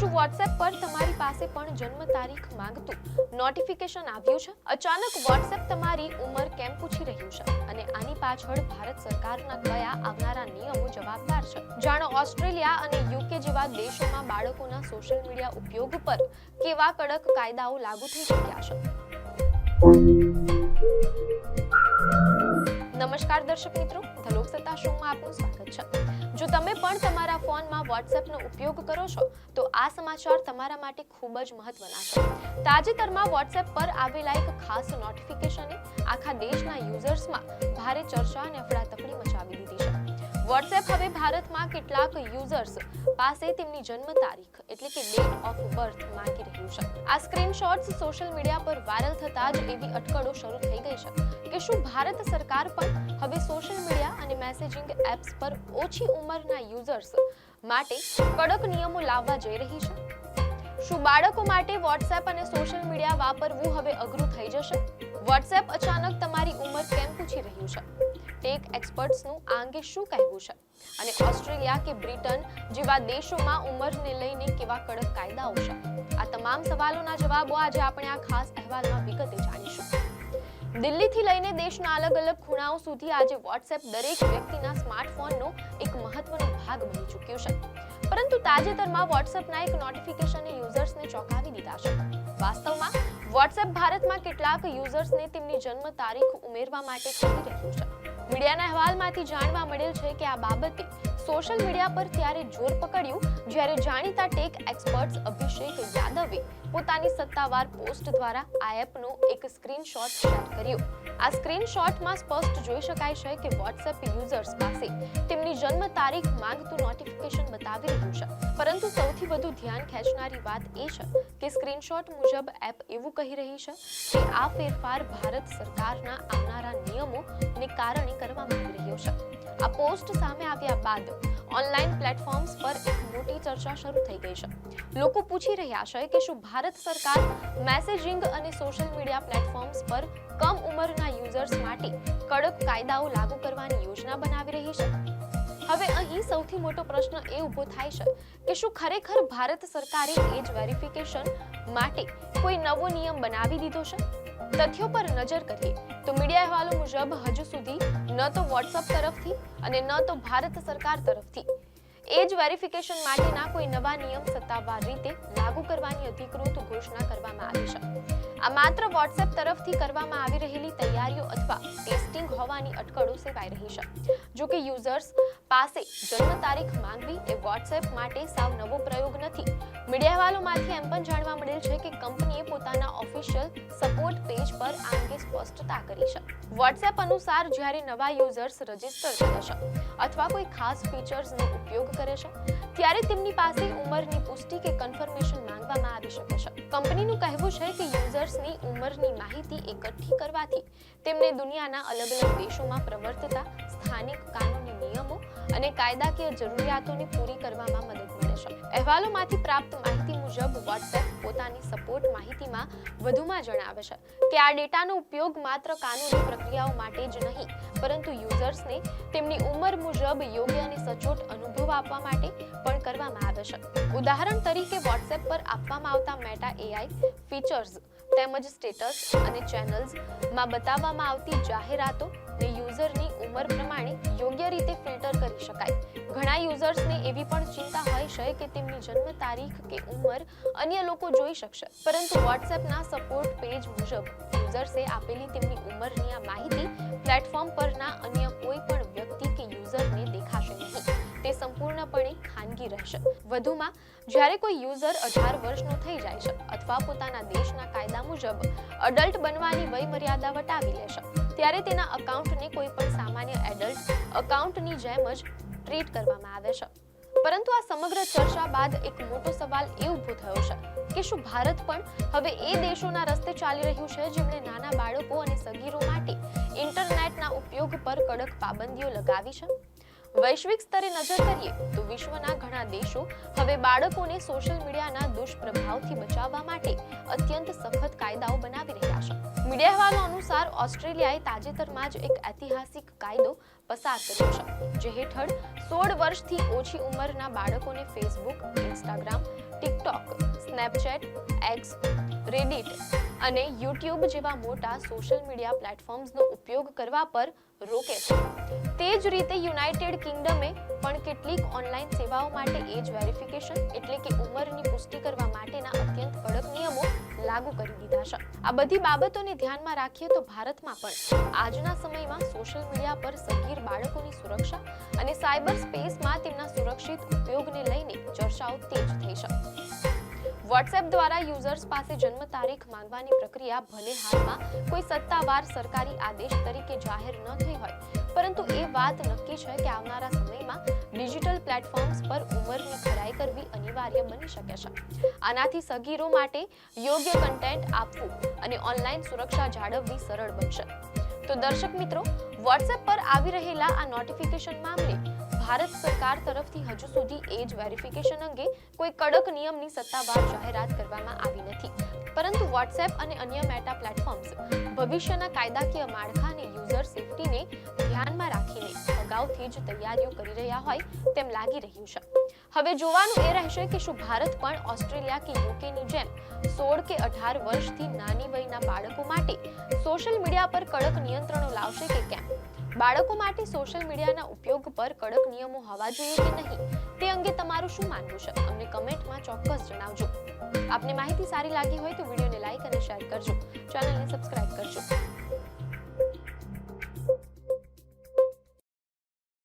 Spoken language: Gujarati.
શું WhatsApp પર તમારી પાસે પણ જન્મ તારીખ માંગતું નોટિફિકેશન આવ્યું છે? અચાનક WhatsApp તમારી ઉંમર કેમ પૂછી રહ્યું છે અને આની પાછળ ભારત સરકારના કયા આવનારા નિયમો જવાબદાર છે? જાણો ઓસ્ટ્રેલિયા અને યુકે જેવા દેશોમાં બાળકોના સોશિયલ મીડિયા ઉપયોગ પર કેવા કડક કાયદાઓ લાગુ થઈ ચૂક્યા છે. નમસ્કાર દર્શક મિત્રો, ધ લોકસત્તા શોમાં આપનું સ્વાગત છે. જો તમે પણ તમારા ફોનમાં WhatsAppનો ઉપયોગ કરો છો તો આ સમાચાર તમારા માટે ખૂબ જ મહત્વના છે. તાજેતરમાં WhatsApp પર આવેલા એક ખાસ નોટિફિકેશને આખા દેશના યુઝર્સમાં ભારે ચર્ચા અને અફડાતફડી મચાવી દીધી છે. WhatsApp હવે ભારતમાં કેટલાક યુઝર્સ પાસે તેમની જન્મ તારીખ એટલે કે ડેટ ઓફ બર્થ માંગી રહ્યું છે. આ સ્ક્રીનશોટ્સ સોશિયલ મીડિયા પર વાયરલ થતા જ એવી અટકળો શરૂ થઈ ગઈ છે કે શું ભારત સરકાર પણ હવે સોશિયલ મીડિયા અને મેસેજિંગ એપ્સ પર ઓછી ઉંમરના યુઝર્સ માટે કડક નિયમો લાવવા જઈ રહી છે? શું બાળકો માટે WhatsApp અને સોશિયલ મીડિયા વાપરવું હવે અઘરું થઈ જશે? WhatsApp અચાનક તમારી ઉંમર કેમ પૂછી રહ્યું છે? ટેક એક્સપર્ટ્સનું આ અંગે શું કહેવું છે? અને ઓસ્ટ્રેલિયા કે બ્રિટન જેવા દેશોમાં ઉંમરને લઈને કેવા કડક કાયદાઓ છે? આ તમામ સવાલોના જવાબો આજે આપણે આ ખાસ અહેવાલમાં વિગતે જાણીશું. દિલ્હીથી લઈને દેશના અલગ અલગ ખૂણાઓ સુધી આજે WhatsApp દરેક વ્યક્તિના સ્માર્ટફોનનો એક મહત્વનો ભાગ બની ચૂક્યો છે. પરંતુ તાજેતરમાં WhatsAppના એક નોટિફિકેશને યુઝર્સને ચોંકાવી દીધા છે. વાસ્તવમાં WhatsApp ભારતમાં કેટલાક યુઝર્સને તેમની જન્મ તારીખ ઉમેરવા માટે કહી રહ્યું છે. મીડિયાના અહેવાલમાંથી જાણવા મળેલ છે કે આ બાબતે સોશિયલ મીડિયા પર ત્યારે જોર પકડ્યું જ્યારે જાણીતા ટેક એક્સપર્ટ્સ અભિષેક યાદવે પોતાની સત્તાવાર પોસ્ટ દ્વારા આ એપનો એક સ્ક્રીનશોટ શેર કર્યો. આ સ્ક્રીનશોટમાં સ્પષ્ટ જોઈ શકાય છે કે WhatsApp યુઝર્સ પાસે તેમની જન્મ તારીખ માંગતું નોટિફિકેશન બતાવી રહ્યું છે. પરંતુ સૌથી વધુ ધ્યાન ખેંચનારી વાત એ છે કે સ્ક્રીનશોટ મુજબ એપ એવું કહી રહી છે કે આ ફેરફાર ભારત સરકારના આવનારા નિયમોને કારણે કરવામાં આવી રહ્યો છે. આ પોસ્ટ સામે આવ્યા બાદ ઓનલાઈન પ્લેટફોર્મ્સ પર એક મોટી ચર્ચા શરૂ થઈ ગઈ છે. લોકો પૂછી રહ્યા છે કે શું ભારત સરકાર મેસેજિંગ અને સોશિયલ મીડિયા પ્લેટફોર્મ્સ પર કમ ઉંમરના યુઝર્સ માટે કડક કાયદાઓ લાગુ કરવાની યોજના બનાવી રહી છે? હવે અહીં સૌથી મોટો પ્રશ્ન એ ઊભો થાય છે કે શું ખરેખર ભારત સરકારે એજ વેરિફિકેશન માટે કોઈ નવો નિયમ બનાવી દીધો છે? તથ્યો પર નજર કરીએ તો મીડિયા અહેવાલો મુજબ હજુ સુધી ન તો WhatsApp તરફથી અને ન તો ભારત સરકાર તરફથી એજ વેરિફિકેશન માટેના કોઈ નવા નિયમ સત્તાવાર રીતે લાગુ કરવાની અધિકૃત ઘોષણા કરવામાં આવી છે. આ માત્ર WhatsApp તરફથી કરવામાં આવી રહેલી તૈયારીઓ અથવા ટેસ્ટિંગ હોવાની અટકળો સેવાઈ રહી છે. જો કે યુઝર્સ પાસે જન્મ તારીખ માંગવી એ WhatsApp માટે સાવ નવો પ્રયોગ નથી. મીડિયા અહેવાલોમાંથી એમ પણ જાણવા મળેલ છે કે કંપનીએ પોતાના ઓફિશિયલ સપોર્ટ પેજ પર આ અંગે સ્પષ્ટતા કરી છે. WhatsApp અનુસાર જ્યારે નવા યુઝર્સ રજિસ્ટર કરે છે અથવા કોઈ ખાસ ફીચર્સનો ઉપયોગ કરે છે ત્યારે તેમની પાસે ઉંમરની પુષ્ટિ કે કન્ફર્મેશન માંગવામાં આવી શકે છે. કંપનીનું કહેવું છે કે યુઝર્સની ઉંમરની માહિતી એકઠી કરવાથી તેમને દુનિયાના અલગ અલગ દેશોમાં પ્રવર્તતા સ્થાનિક કાનૂની નિયમો અને કાયદાકીય જરૂરિયાતોને પૂરી કરવામાં મદદ મળે છે. અહેવાલોમાંથી પ્રાપ્ત માહિતી મુજબ WhatsApp પોતાની સપોર્ટ માહિતીમાં વધુમાં જણાવે છે કે આ ડેટાનો ઉપયોગ માત્ર કાનૂની પ્રક્રિયાઓ માટે જ નહીં પરંતુ યુઝર્સને તેમની ઉંમર મુજબ યોગ્ય અને સચોટ અનુભવ આપવા માટે પણ કરવામાં આવે છે. ઉદાહરણ તરીકે WhatsApp પર આપવામાં આવતા મેટા AI ફીચર્સ તેમજ સ્ટેટસ અને ચેનલ્સમાં બતાવવામાં આવતી જાહેરાતો ને યુઝરની ઉંમર પ્રમાણે યોગ્ય રીતે ફિલ્ટર કરી શકાય. ઘણા યુઝર્સને એવી પણ ચિંતા હોય છે કે તેમની જન્મ તારીખ કે ઉંમર અન્ય લોકો જોઈ શકશે, પરંતુ WhatsAppના સપોર્ટ પેજ મુજબ યુઝર્સે આપેલી તેમની ઉંમરની આ માહિતી પ્લેટફોર્મ પરના અન્ય કોઈ પણ વ્યક્તિ કે યુઝરને દેખાશે નહીં. તે સંપૂર્ણપણે ખાનગી રહેશે. વધુમાં જ્યારે કોઈ યુઝર 18 વર્ષનો થઈ જાય છે અથવા પોતાના દેશના કાયદા મુજબ અડલ્ટ બનવાની વય મર્યાદા વટાવી લેશે ત્યારે તેના અકાઉન્ટને કોઈ પણ સામાન્ય એડલ્ટ અકાઉન્ટની જેમ જ ટ્રીટ કરવામાં આવે છે. પરંતુ આ સમગ્ર ચર્ચા બાદ એક મોટો સવાલ એ ઊભો થયો છે કે શું ભારત પણ હવે એ દેશોના રસ્તે ચાલી રહ્યું છે જેમણે નાના બાળકો અને સગીરો માટે ઇન્ટરનેટના ઉપયોગ પર કડક પાબંદીઓ લગાવી છે? વૈશ્વિક સ્તરે નજર કરીએ તો વિશ્વના ઘણા દેશો હવે બાળકોને સોશિયલ મીડિયાના દુષ્પ્રભાવથી બચાવવા માટે અત્યંત સખત કાયદાઓ બનાવી રહ્યા છે. મીડિયા અહેવાલો અનુસાર ઓસ્ટ્રેલિયાએ તાજેતરમાં જ એક ઐતિહાસિક કાયદો પસાર કર્યો છે, જે હેઠળ 16 વર્ષથી ઓછી ઉંમરના બાળકોને Facebook, Instagram, TikTok Snapchat, x, Reddit અને યુટ્યુબ જેવા મોટા સોશિયલ મીડિયા પ્લેટફોર્મ્સનો ઉપયોગ કરવા પર રોકે છે. તે જ રીતે યુનાઇટેડ કિંગડમે પણ કેટલીક ઓનલાઈન સેવાઓ માટે એજ વેરિફિકેશન એટલે કે ઉંમરની પુષ્ટિ કરવા માટેના અત્યંત કડક નિયમો લાગુ કરી દીધા છે. આ બધી બાબતોને ધ્યાનમાં રાખીએ તો ભારતમાં પણ આજના સમયમાં સોશિયલ મીડિયા પર સગીર બાળકોની સુરક્ષા અને સાયબર સ્પેસમાં તેમના સુરક્ષિત ઉપયોગને લઈને ચર્ચાઓ તેજ થઈ છે. વોટ્સએપ દ્વારા યુઝર્સ પાસે જન્મ તારીખ માંગવાની પ્રક્રિયા ભલે હાલમાં કોઈ સત્તાવાર સરકારી આદેશ તરીકે જાહેર ન થઈ હોય, પરંતુ એ વાત નક્કી છે કે આવનારા સમયમાં ડિજિટલ પ્લેટફોર્મ્સ પર ઉંમરની ખરાઈ કરવી અનિવાર્ય બની શકે છે. આનાથી સગીરો માટે યોગ્ય કન્ટેન્ટ આપવું અને ઓનલાઈન સુરક્ષા જાળવવી સરળ બનશે. તો દર્શક મિત્રો, વોટ્સએપ પર આવી રહેલા આ નોટિફિકેશન મામલે ભારત સરકાર તરફથી હજુ સુધી એજ વેરિફિકેશન અંગે કોઈ કડક નિયમની સત્તાવાર જાહેરાત કરવામાં આવી નથી, પરંતુ વોટ્સએપ અને અન્ય મેટા પ્લેટફોર્મ્સ ભવિષ્યના કાયદાકીય માળખા અને યુઝર સેફટીને ધ્યાનમાં રાખીને અગાઉથી જ તૈયારીઓ કરી રહ્યા હોય તેમ લાગી રહ્યું છે. હવે જોવાનું એ રહેશે કે શું ભારત પણ ઓસ્ટ્રેલિયા કે યુકેની જેમ 16 કે 18 વર્ષથી નાની વયના બાળકો માટે સોશિયલ મીડિયા પર કડક નિયંત્રણો લાવશે કે કેમ. બાળકો માટે સોશિયલ મીડિયાના ઉપયોગ પર કડક નિયમો હોવા જોઈએ કે નહીં, તે અંગે તમારું શું માનવું છે? અમને કમેન્ટમાં ચોક્કસ જણાવજો. આપને માહિતી સારી લાગી હોય તો વિડીયોને લાઈક અને શેર કરજો. ચેનલને સબસ્ક્રાઇબ કરજો.